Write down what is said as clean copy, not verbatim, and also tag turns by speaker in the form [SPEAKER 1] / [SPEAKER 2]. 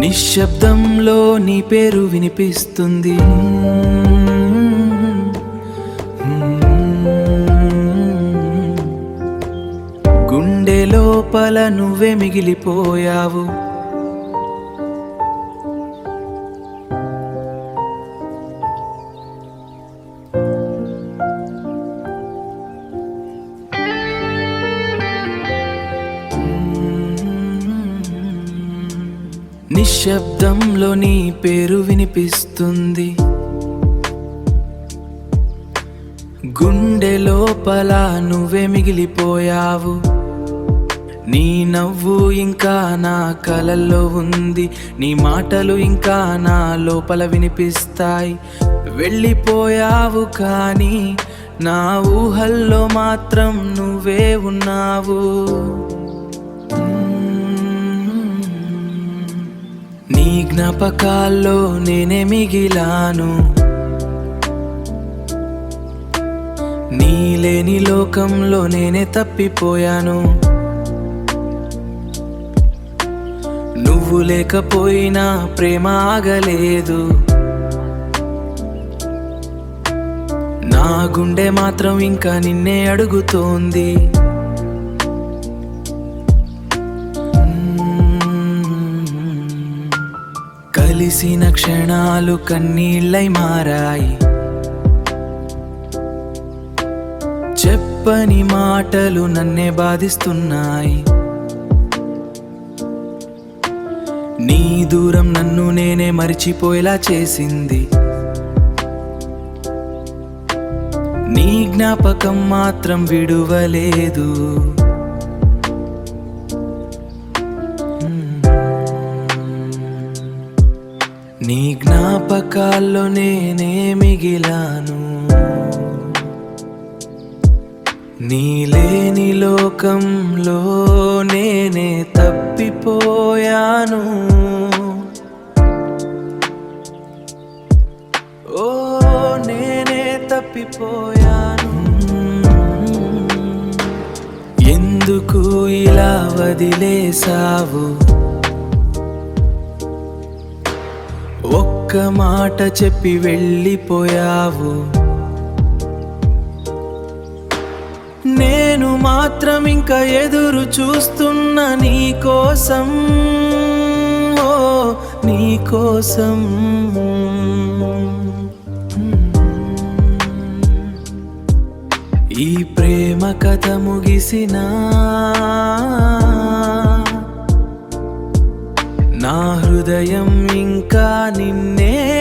[SPEAKER 1] నిశ్శబ్దంలో నీ పేరు వినిపిస్తుంది. గుండె లోపల నువ్వే మిగిలిపోయావు. నిశ్శబ్దంలో నీ పేరు వినిపిస్తుంది. గుండె లోపల నువ్వే మిగిలిపోయావు. నీ నవ్వు ఇంకా నా కలల్లో ఉంది. నీ మాటలు ఇంకా నా లోపల వినిపిస్తాయి. వెళ్ళిపోయావు కానీ నా ఊహల్లో మాత్రం నువ్వే ఉన్నావు. నీ జ్ఞాపకాల్లో నేనే మిగిలాను. నీ లేని లోకంలో నేనే తప్పిపోయాను. నువ్వు లేకపోయినా ప్రేమ ఆగలేదు. నా గుండె మాత్రం ఇంకా నిన్నే అడుగుతోంది. కలిసిన క్షణాలు కన్నీళ్ళై మారాయి. చెప్పని మాటలు నన్నే బాధిస్తున్నాయి. నీ దూరం నన్ను నేనే మరిచిపోయేలా చేసింది. నీ జ్ఞాపకం మాత్రం విడువలేదు. నీ జ్ఞాపకాల్లో నేనే మిగిలాను. నీ లేని లోకంలో నేనే తప్పిపోయాను. ఓ నేనే తప్పిపోయాను. ఎందుకు ఇలా వదిలేసావు? ఒక్క మాట చెప్పి వెళ్ళిపోయావు. నేను మాత్రం ఇంకా ఎదురు చూస్తున్నా నీ కోసం. ఓ నీ కోసం. ఈ ప్రేమ కథ ముగిసినా నా హృదయం ఇంకా నిన్నే